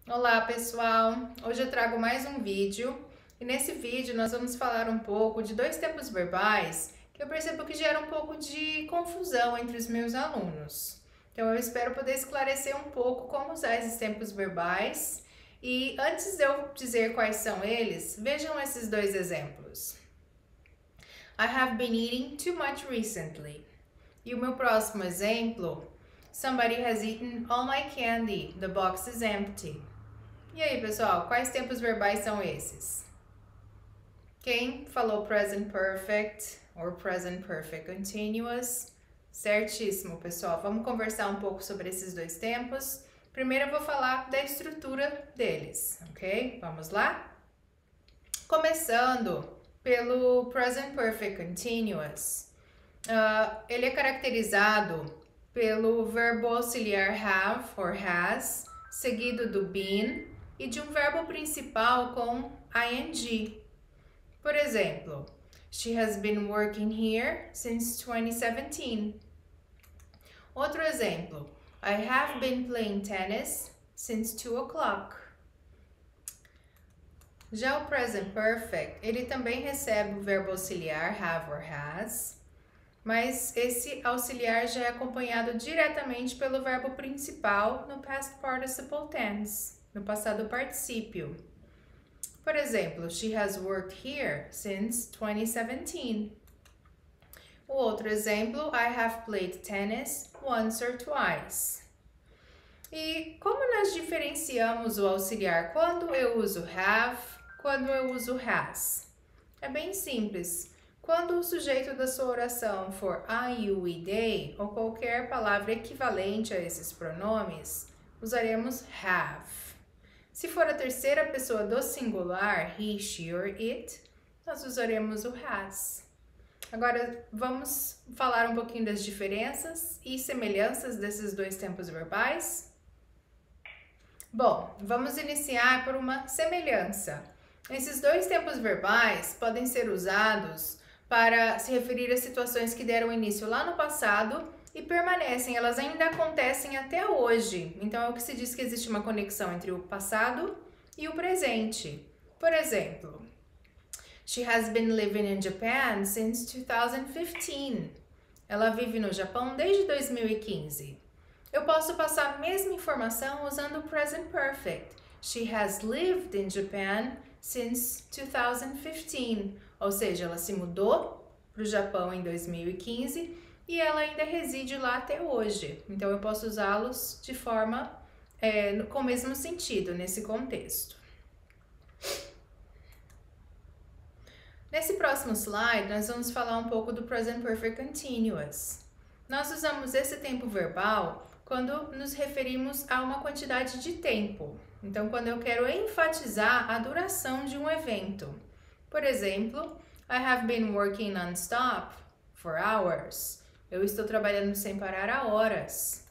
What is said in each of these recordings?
Olá pessoal, hoje eu trago mais um vídeo e nesse vídeo nós vamos falar um pouco de dois tempos verbais que eu percebo que gera um pouco de confusão entre os meus alunos. Então eu espero poder esclarecer um pouco como usar esses tempos verbais e antes de eu dizer quais são eles, vejam esses dois exemplos. I have been eating too much recently. E o meu próximo exemplo, somebody has eaten all my candy, the box is empty. E aí, pessoal, quais tempos verbais são esses? Quem falou present perfect or present perfect continuous? Certíssimo, pessoal. Vamos conversar um pouco sobre esses dois tempos. Primeiro eu vou falar da estrutura deles, ok? Vamos lá? Começando pelo present perfect continuous. Ele é caracterizado pelo verbo auxiliar have or has, seguido do been e de um verbo principal com ing. Por exemplo, she has been working here since 2017. Outro exemplo, I have been playing tennis since 2 o'clock. Já o present perfect, ele também recebe o verbo auxiliar have or has, mas esse auxiliar já é acompanhado diretamente pelo verbo principal no past participle tense, no passado particípio. Por exemplo, she has worked here since 2017. O outro exemplo, I have played tennis once or twice. E como nós diferenciamos o auxiliar quando eu uso have, quando eu uso has? É bem simples. Quando o sujeito da sua oração for I, you e they, ou qualquer palavra equivalente a esses pronomes, usaremos have. Se for a terceira pessoa do singular, he, she or it, nós usaremos o has. Agora, vamos falar um pouquinho das diferenças e semelhanças desses dois tempos verbais? Bom, vamos iniciar por uma semelhança. Esses dois tempos verbais podem ser usados para se referir a situações que deram início lá no passado e permanecem, elas ainda acontecem até hoje. Então é o que se diz que existe uma conexão entre o passado e o presente. Por exemplo, she has been living in Japan since 2015. Ela vive no Japão desde 2015. Eu posso passar a mesma informação usando o present perfect. She has lived in Japan since 2015. Ou seja, ela se mudou para o Japão em 2015 e ela ainda reside lá até hoje. Então, eu posso usá-los de forma com o mesmo sentido nesse contexto. Nesse próximo slide, nós vamos falar um pouco do present perfect continuous. Nós usamos esse tempo verbal quando nos referimos a uma quantidade de tempo. Então, quando eu quero enfatizar a duração de um evento. Por exemplo, I have been working non-stop for hours. Eu estou trabalhando sem parar há horas.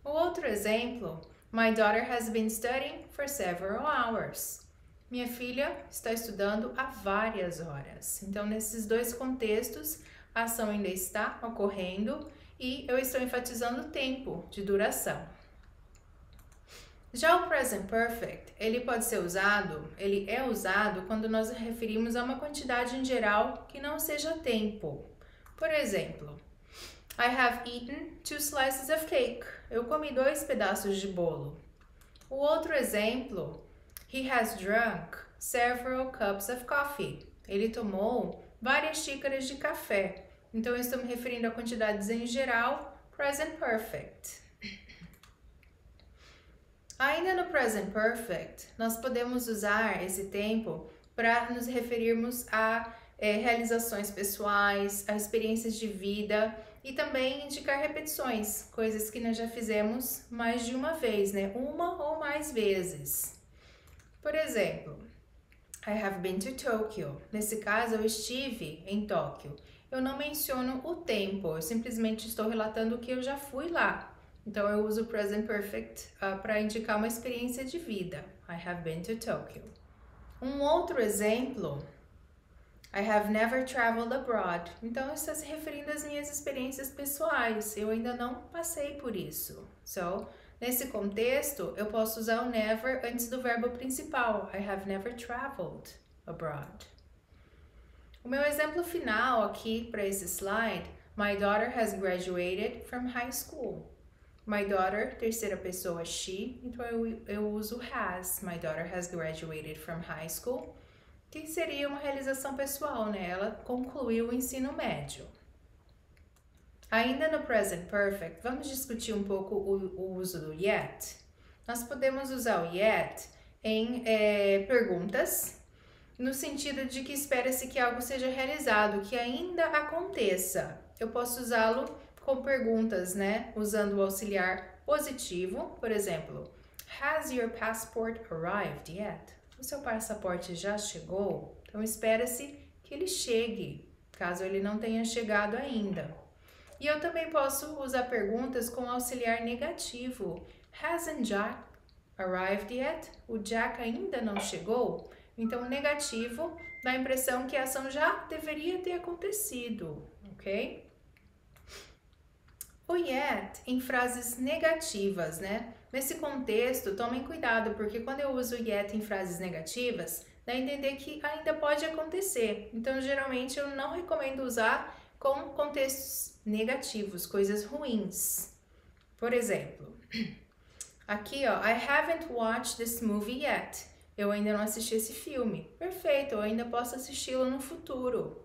O outro exemplo, my daughter has been studying for several hours. Minha filha está estudando há várias horas. Então, nesses dois contextos, a ação ainda está ocorrendo e eu estou enfatizando o tempo de duração. Já o present perfect, ele é usado quando nós nos referimos a uma quantidade em geral que não seja tempo. Por exemplo, I have eaten 2 slices of cake. Eu comi 2 pedaços de bolo. O outro exemplo, he has drunk several cups of coffee. Ele tomou várias xícaras de café. Então, eu estou me referindo a quantidades em geral, present perfect. Ainda no present perfect, nós podemos usar esse tempo para nos referirmos a realizações pessoais, a experiências de vida e também indicar repetições, coisas que nós já fizemos mais de uma vez, né? Uma ou mais vezes. Por exemplo, I have been to Tokyo. Nesse caso, eu estive em Tóquio. Eu não menciono o tempo, eu simplesmente estou relatando que eu já fui lá. Então, eu uso o present perfect para indicar uma experiência de vida. I have been to Tokyo. Um outro exemplo, I have never traveled abroad. Então, está se referindo às minhas experiências pessoais. Eu ainda não passei por isso. So, Nesse contexto, eu posso usar o never antes do verbo principal. I have never traveled abroad. O meu exemplo final aqui para esse slide, my daughter has graduated from high school. My daughter, terceira pessoa, she, então eu uso has. My daughter has graduated from high school, que seria uma realização pessoal, né? Ela concluiu o ensino médio. Ainda no present perfect, vamos discutir um pouco o uso do yet. Nós podemos usar o yet em perguntas, no sentido de que espera-se que algo seja realizado, que ainda aconteça. Eu posso usá-lo com perguntas, né? Usando o auxiliar positivo, por exemplo, has your passport arrived yet? O seu passaporte já chegou? Então, espera-se que ele chegue, caso ele não tenha chegado ainda. E eu também posso usar perguntas com auxiliar negativo. Hasn't Jack arrived yet? O Jack ainda não chegou? Então, o negativo dá a impressão que a ação já deveria ter acontecido, ok? O yet em frases negativas, né? Nesse contexto, tomem cuidado, porque quando eu uso yet em frases negativas, dá a entender que ainda pode acontecer. Então, geralmente, eu não recomendo usar com contextos negativos, coisas ruins. Por exemplo, aqui, ó, I haven't watched this movie yet. Eu ainda não assisti esse filme. Perfeito, eu ainda posso assisti-lo no futuro.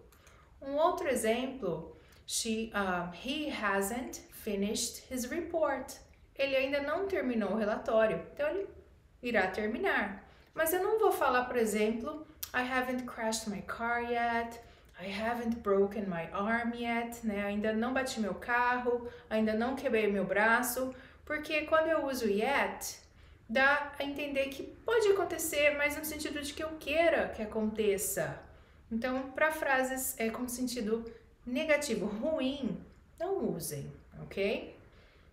Um outro exemplo, he hasn't finished his report. Ele ainda não terminou o relatório, então ele irá terminar. Mas eu não vou falar, por exemplo, I haven't crashed my car yet, I haven't broken my arm yet, né? Ainda não bati meu carro, ainda não quebrei meu braço, porque quando eu uso yet, dá a entender que pode acontecer, mas no sentido de que eu queira que aconteça. Então, para frases com sentido negativo, ruim, não usem, ok?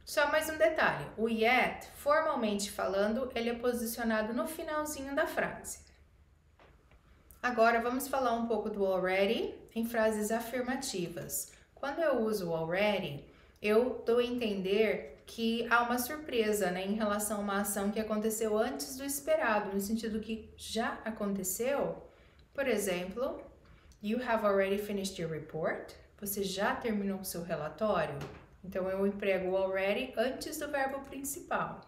Só mais um detalhe, o yet, formalmente falando, ele é posicionado no finalzinho da frase. Agora, vamos falar um pouco do already em frases afirmativas. Quando eu uso o already, eu dou a entender que há uma surpresa, né, em relação a uma ação que aconteceu antes do esperado, no sentido que já aconteceu. Por exemplo, you have already finished your report. Você já terminou o seu relatório? Então, eu emprego o already antes do verbo principal.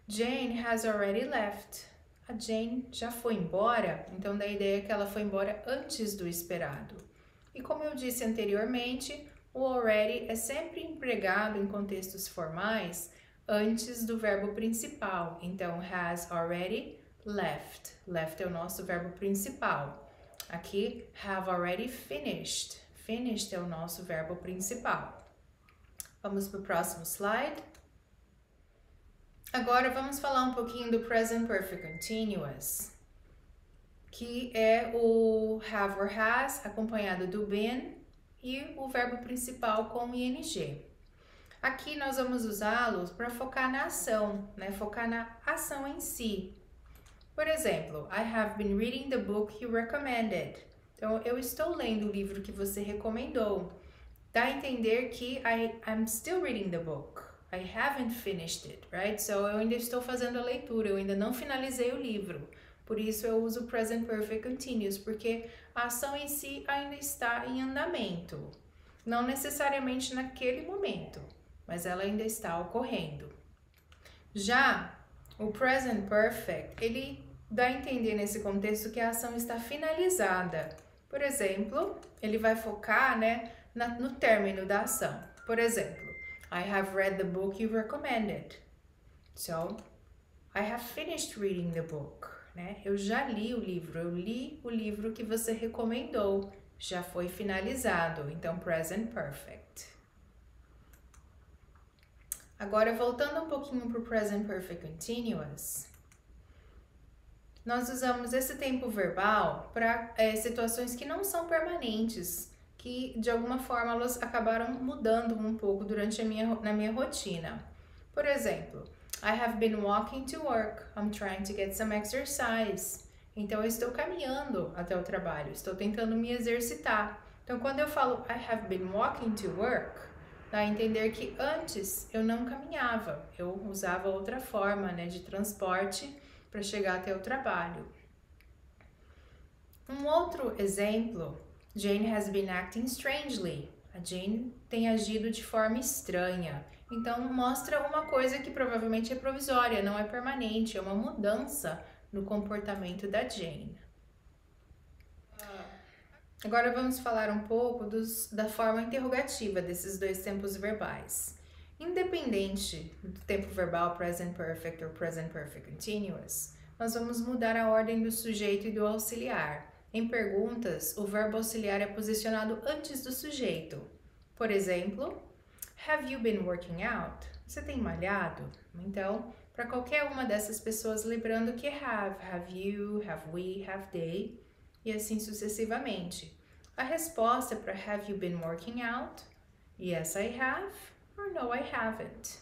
Jane has already left. A Jane já foi embora, então dá a ideia que ela foi embora antes do esperado. E como eu disse anteriormente, o already é sempre empregado em contextos formais antes do verbo principal. Então, has already left. Left é o nosso verbo principal. Aqui, have already finished. Finished é o nosso verbo principal. Vamos para o próximo slide. Agora, vamos falar um pouquinho do Present Perfect Continuous, que é o have or has acompanhado do been e o verbo principal com ing. Aqui nós vamos usá-los para focar na ação, né? Focar na ação em si. Por exemplo, I have been reading the book you recommended. Então, eu estou lendo o livro que você recomendou. Dá a entender que I'm still reading the book. I haven't finished it, right? So, eu ainda estou fazendo a leitura, eu ainda não finalizei o livro. Por isso, eu uso Present Perfect Continuous, porque a ação em si ainda está em andamento. Não necessariamente naquele momento, mas ela ainda está ocorrendo. Já o Present Perfect, ele dá a entender nesse contexto que a ação está finalizada. Por exemplo, ele vai focar, né, no término da ação. Por exemplo, I have read the book you recommended. So, I have finished reading the book. Né? Eu já li o livro, eu li o livro que você recomendou. Já foi finalizado, então present perfect. Agora, voltando um pouquinho para o present perfect continuous, nós usamos esse tempo verbal para situações que não são permanentes, que de alguma forma elas acabaram mudando um pouco durante na minha rotina. Por exemplo, I have been walking to work. I'm trying to get some exercise. Então, eu estou caminhando até o trabalho, estou tentando me exercitar. Então, quando eu falo I have been walking to work, Dá a entender que antes eu não caminhava, eu usava outra forma, né, de transporte para chegar até o trabalho. Um outro exemplo, Jane has been acting strangely. A Jane tem agido de forma estranha. Então mostra uma coisa que provavelmente é provisória, não é permanente, é uma mudança no comportamento da Jane. Agora vamos falar um pouco da forma interrogativa desses dois tempos verbais. Independente do tempo verbal present perfect ou present perfect continuous, nós vamos mudar a ordem do sujeito e do auxiliar. Em perguntas, o verbo auxiliar é posicionado antes do sujeito. Por exemplo, have you been working out? Você tem malhado? Então, para qualquer uma dessas pessoas, lembrando que have you, have we, have they, e assim sucessivamente. A resposta para have you been working out? Yes, I have, or no, I haven't.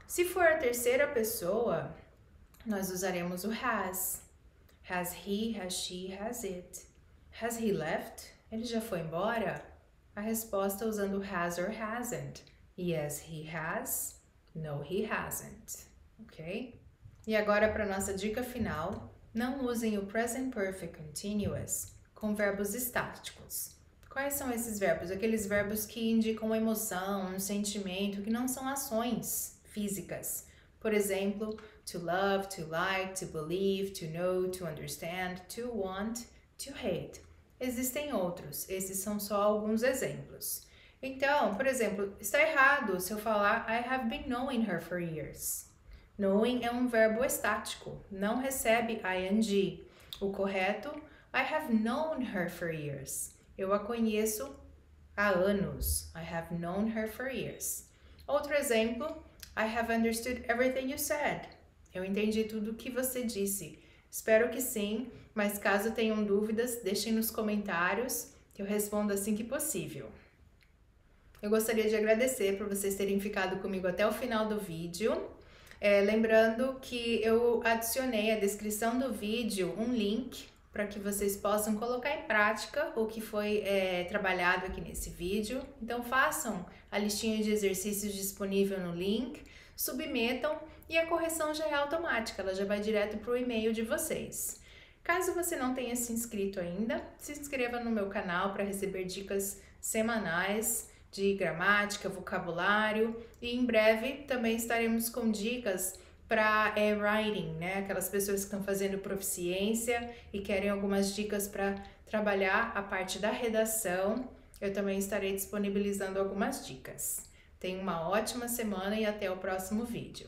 Se for a terceira pessoa, nós usaremos o has. Has he, has she, has it. Has he left? Ele já foi embora? A resposta usando has or hasn't. Yes, he has. No, he hasn't. Ok? E agora para nossa dica final, não usem o present perfect continuous com verbos estáticos. Quais são esses verbos? Aqueles verbos que indicam uma emoção, um sentimento, que não são ações físicas. Por exemplo, to love, to like, to believe, to know, to understand, to want, to hate. Existem outros, esses são só alguns exemplos. Então, por exemplo, está errado se eu falar I have been knowing her for years. Knowing é um verbo estático, não recebe ing. O correto, I have known her for years. Eu a conheço há anos. I have known her for years. Outro exemplo, I have understood everything you said. Eu entendi tudo o que você disse. Espero que sim, mas caso tenham dúvidas, deixem nos comentários que eu respondo assim que possível. Eu gostaria de agradecer por vocês terem ficado comigo até o final do vídeo. Lembrando que eu adicionei à descrição do vídeo um link para que vocês possam colocar em prática o que foi trabalhado aqui nesse vídeo. Então façam a listinha de exercícios disponível no link, submetam e a correção já é automática, ela já vai direto para o e-mail de vocês. Caso você não tenha se inscrito ainda, se inscreva no meu canal para receber dicas semanais de gramática, vocabulário e em breve também estaremos com dicas para writing, né? Aquelas pessoas que estão fazendo proficiência e querem algumas dicas para trabalhar a parte da redação. Eu também estarei disponibilizando algumas dicas. Tenha uma ótima semana e até o próximo vídeo.